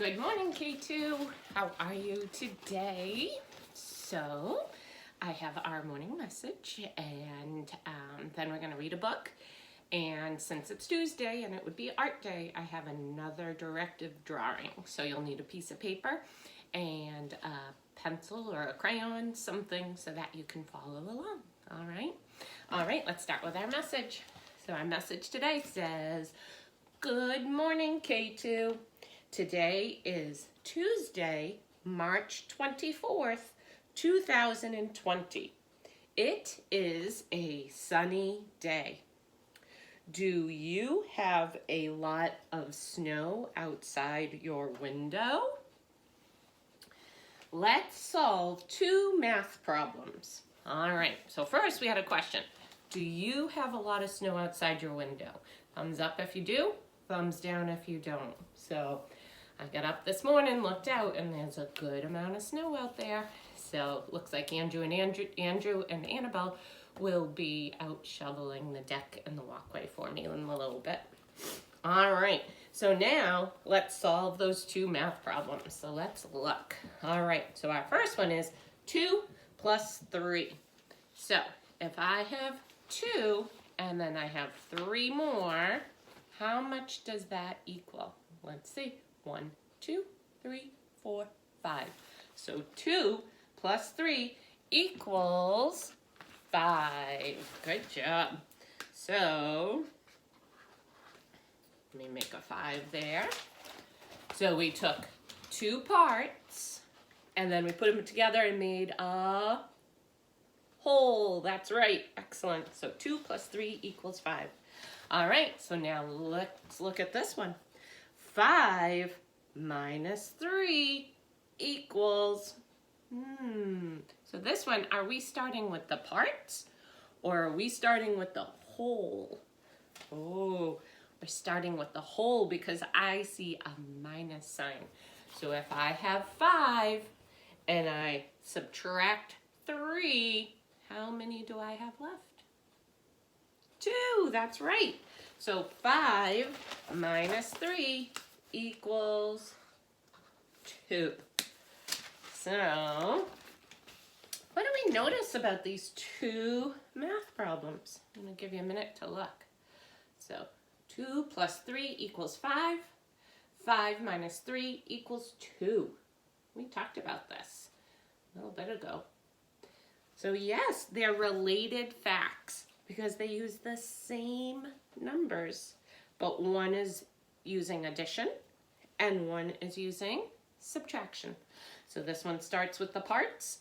Good morning, K2. How are you today? So, I have our morning message, and then we're going to read a book. And since it's Tuesday and it would be art day, I have another directive drawing. So you'll need a piece of paper and a pencil or a crayon, something so that you can follow along. All right? All right, let's start with our message. So our message today says, Good morning, K2. Today is Tuesday, March 24th, 2020. It is a sunny day. Do you have a lot of snow outside your window? Let's solve two math problems. All right, so first we had a question. Do you have a lot of snow outside your window? Thumbs up if you do, thumbs down if you don't. So I got up this morning, looked out, and there's a good amount of snow out there. So looks like Andrew and Annabelle will be out shoveling the deck and the walkway for me in a little bit. All right, so now let's solve those two math problems. So let's look. All right, so our first one is 2 plus 3. So if I have 2 and then I have 3 more, how much does that equal? Let's see. 1, 2, 3, 4, 5. So 2 plus 3 equals 5. Good job. So let me make a 5 there. So we took 2 parts and then we put them together and made a whole. That's right. Excellent. So 2 plus 3 equals 5. All right. So now let's look at this one. 5 minus 3 equals, So this one, are we starting with the parts or are we starting with the whole? Oh, we're starting with the whole because I see a minus sign. So if I have 5 and I subtract 3, how many do I have left? 2, that's right. So 5 minus 3 equals 2. So, what do we notice about these two math problems? I'm going to give you a minute to look. So 2 plus 3 equals 5. 5 minus 3 equals 2. We talked about this a little bit ago. So yes, they're related facts because they use the same numbers, but one is using addition and one is using subtraction. So this one starts with the parts,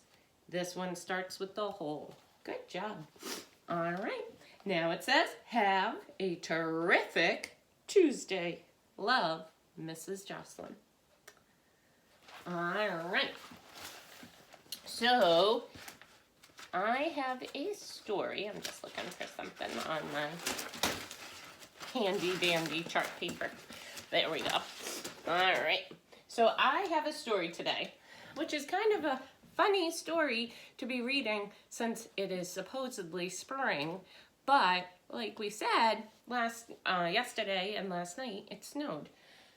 this one starts with the whole. Good job. All right, now it says, have a terrific Tuesday. Love, Mrs. Jocelyn. All right, so I have a story. I'm just looking for something on my handy dandy chart paper. There we go. All right. So I have a story today, which is kind of a funny story to be reading since it is supposedly spring. But like we said yesterday and last night, it snowed.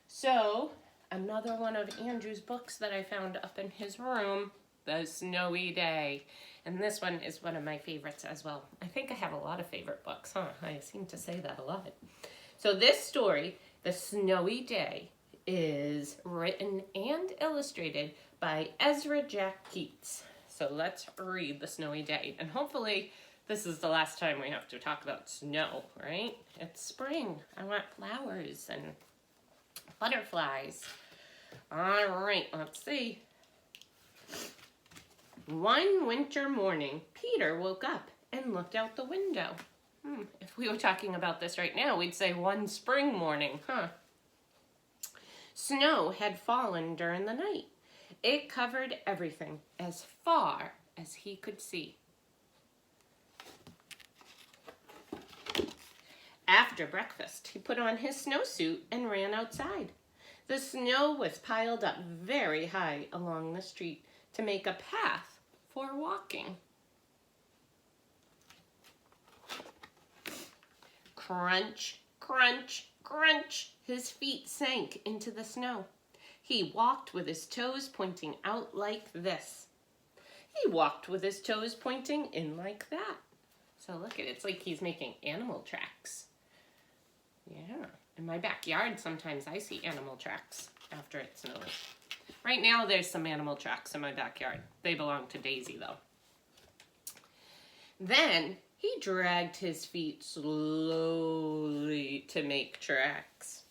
So another one of Andrew's books that I found up in his room, The Snowy Day. And this one is one of my favorites as well. I think I have a lot of favorite books, huh? I seem to say that a lot. So this story, The Snowy Day, is written and illustrated by Ezra Jack Keats. So let's read The Snowy Day. And hopefully this is the last time we have to talk about snow, right? It's spring. I want flowers and butterflies. All right, let's see. One winter morning, Peter woke up and looked out the window. If we were talking about this right now, we'd say one spring morning, huh? Snow had fallen during the night. It covered everything as far as he could see. After breakfast, he put on his snowsuit and ran outside. The snow was piled up very high along the street to make a path for walking. Crunch, crunch, crunch. His feet sank into the snow. He walked with his toes pointing out like this. He walked with his toes pointing in like that. So look at it, it's like he's making animal tracks. Yeah, in my backyard sometimes I see animal tracks after it snows. Right now there's some animal tracks in my backyard. They belong to Daisy though. Then he dragged his feet slowly to make tracks.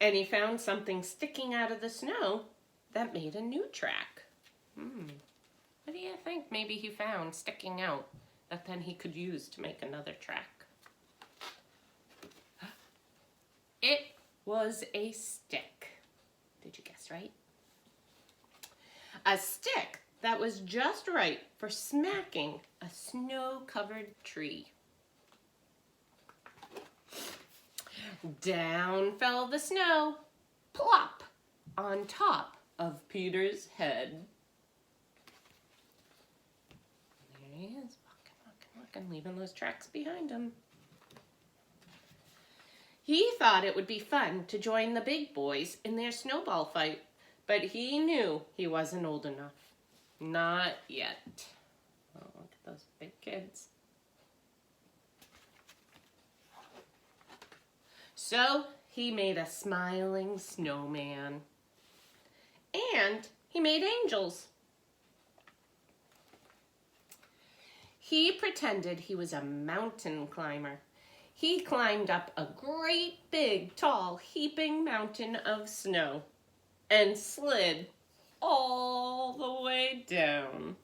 And he found something sticking out of the snow that made a new track. What do you think maybe he found sticking out that then he could use to make another track? It was a stick. Did you guess right? A stick that was just right for smacking a snow-covered tree. Down fell the snow, plop, on top of Peter's head. There he is, walking, leaving those tracks behind him. He thought it would be fun to join the big boys in their snowball fight, but he knew he wasn't old enough. Not yet. Oh, look at those big kids. So he made a smiling snowman. And he made angels. He pretended he was a mountain climber. He climbed up a great big, tall, heaping mountain of snow and slid all the way down.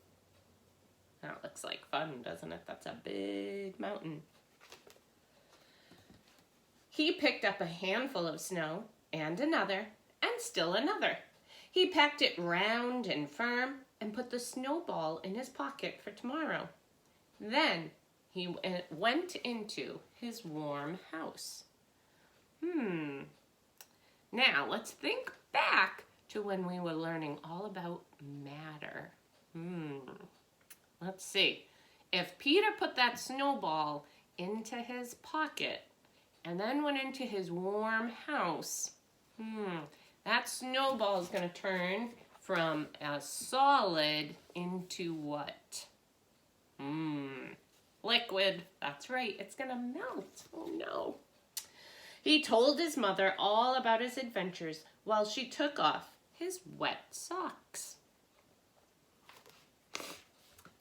That looks like fun, doesn't it? That's a big mountain. He picked up a handful of snow and another and still another. He packed it round and firm and put the snowball in his pocket for tomorrow. Then he went into his warm house. Now let's think back to when we were learning all about matter. Let's see. If Peter put that snowball into his pocket and then went into his warm house, that snowball is going to turn from a solid into what? Liquid. That's right. It's going to melt. Oh no. He told his mother all about his adventures while she took off his wet socks.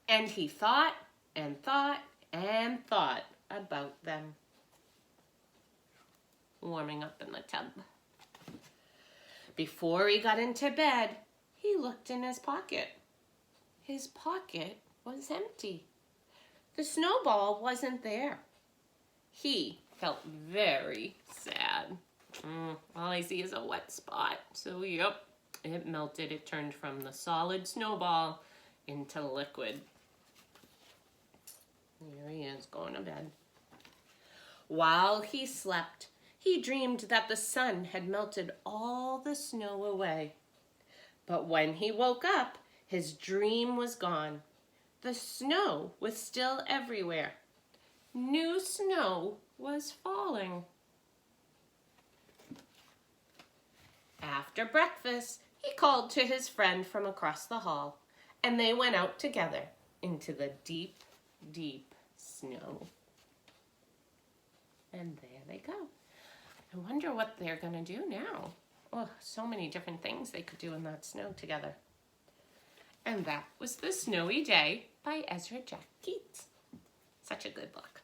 And he thought and thought and thought about them. Warming up in the tub. Before he got into bed, he looked in his pocket. His pocket was empty. The snowball wasn't there. He felt very sad. All I see is a wet spot. So, yep, it melted. It turned from the solid snowball into liquid. There he is, going to bed. While he slept, he dreamed that the sun had melted all the snow away. But when he woke up, his dream was gone. The snow was still everywhere. New snow was falling. After breakfast, he called to his friend from across the hall, and they went out together into the deep, deep snow. And there they go. I wonder what they're going to do now. Oh, so many different things they could do in that snow together. And that was The Snowy Day by Ezra Jack Keats. Such a good book.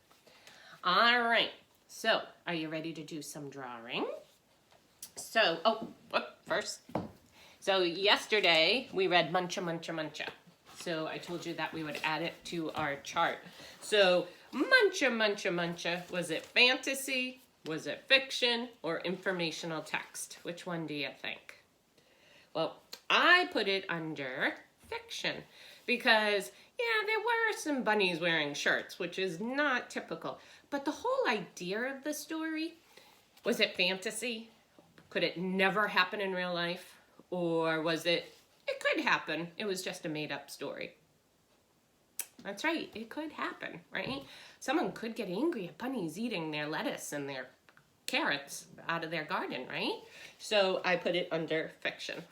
All right. So, are you ready to do some drawing? So, first. So, yesterday we read Muncha, Muncha, Muncha. So, I told you that we would add it to our chart. So, Muncha, Muncha, Muncha, was it fantasy, was it fiction, or informational text? Which one do you think? Well, I put it under fiction because, yeah, there were some bunnies wearing shirts, which is not typical. But the whole idea of the story, was it fantasy? Could it never happen in real life? Or was it could happen. It was just a made-up story. That's right, it could happen, right? Someone could get angry at bunnies eating their lettuce and their carrots out of their garden, right? So I put it under fiction.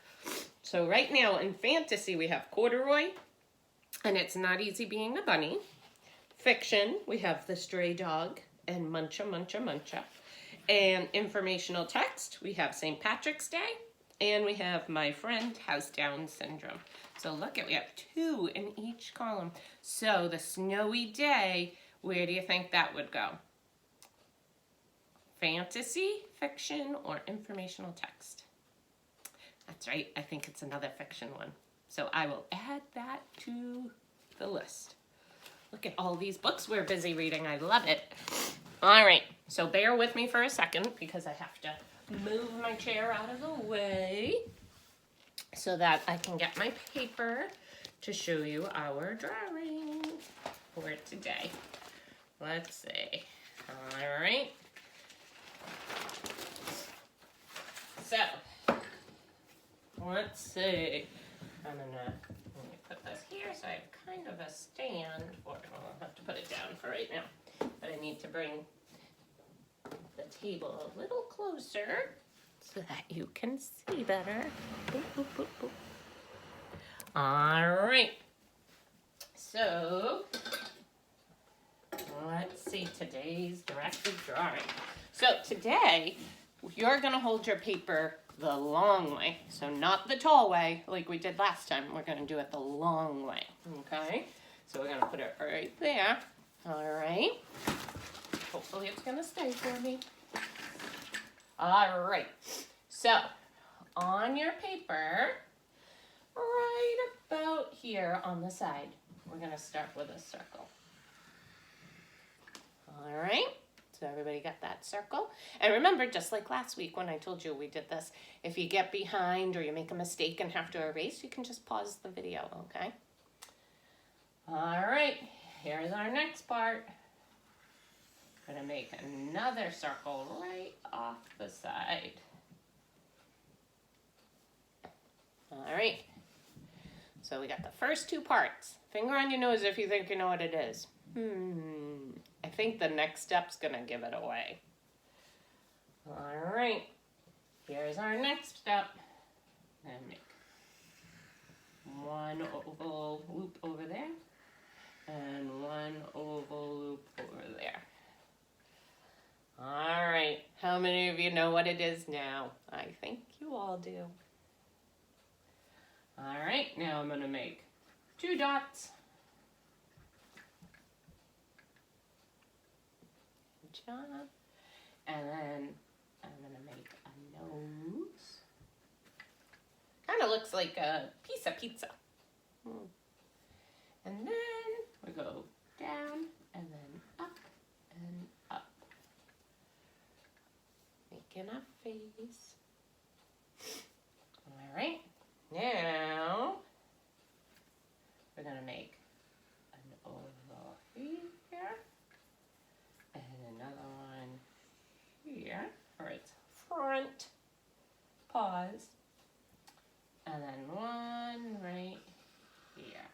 So right now in fantasy, we have corduroy, and it's not easy being a bunny. Fiction, we have the stray dog and Muncha, Muncha, Muncha. And informational text, we have St. Patrick's Day, and we have my friend has Down syndrome. So look at, we have 2 in each column. So the snowy day, where do you think that would go? Fantasy, fiction, or informational text? That's right, I think it's another fiction one. So I will add that to the list. Look at all these books we're busy reading. I love it. All right, so bear with me for a second because I have to move my chair out of the way so that I can get my paper to show you our drawing for today. Let's see. All right. So, let's see. I'm gonna let me put this here so I have kind of a stand for it. Well, I'll have to put it down for right now. But I need to bring the table a little closer so that you can see better. Boop, boop, boop, boop. All right. So, let's see today's directed drawing. So today, you're gonna hold your paper the long way. So not the tall way like we did last time. We're gonna do it the long way, okay? So we're gonna put it right there. All right. Hopefully it's gonna stay for me. All right. So on your paper, right about here on the side, we're gonna start with a circle. All right. So everybody got that circle? And remember, just like last week when I told you we did this, if you get behind or you make a mistake and have to erase, you can just pause the video, okay? All right, here's our next part. I'm gonna make another circle right off the side. All right, so we got the first 2 parts. Finger on your nose if you think you know what it is. I think the next step's gonna give it away. All right, here's our next step. And make one oval loop over there and one oval loop over there. All right, how many of you know what it is now? I think you all do. All right, now I'm gonna make 2 dots. And then I'm gonna make a nose. Kind of looks like a piece of pizza. And then we go down and then up and up. Making a face. All right, now we're gonna make an oval here. And another one here for its front paws. And then one right here.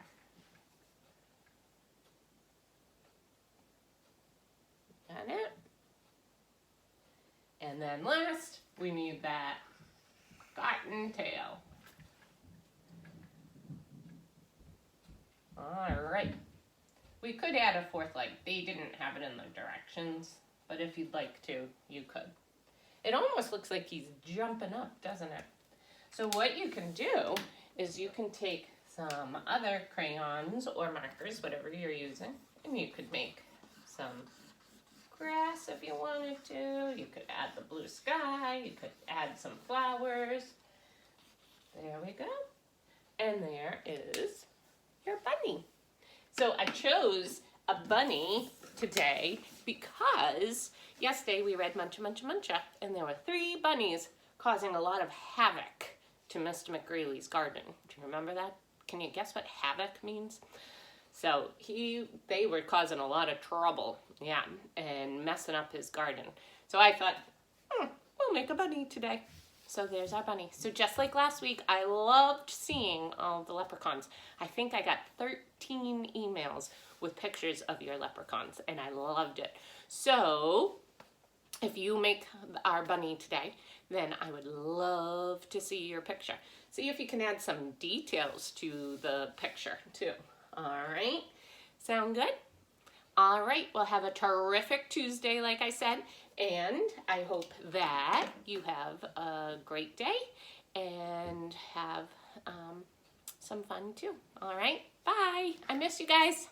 Got it? And then last, we need that cottontail. All right. We could add a 4th leg. They didn't have it in the directions, but if you'd like to, you could. It almost looks like he's jumping up, doesn't it? So what you can do is you can take some other crayons or markers, whatever you're using, and you could make some grass if you wanted to. You could add the blue sky. You could add some flowers. There we go. And there is your bunny. So I chose a bunny today because yesterday we read Muncha, Muncha, Muncha, and there were 3 bunnies causing a lot of havoc to Mr. McGreely's garden. Do you remember that? Can you guess what havoc means? So they were causing a lot of trouble, yeah, and messing up his garden. So I thought, we'll make a bunny today. So there's our bunny. So just like last week, I loved seeing all the leprechauns. I think I got 13 emails with pictures of your leprechauns, and I loved it. So if you make our bunny today, then I would love to see your picture. See if you can add some details to the picture too. All right, sound good? All right, well, have a terrific Tuesday, like I said, and I hope that you have a great day and have some fun too. All right, bye. I miss you guys.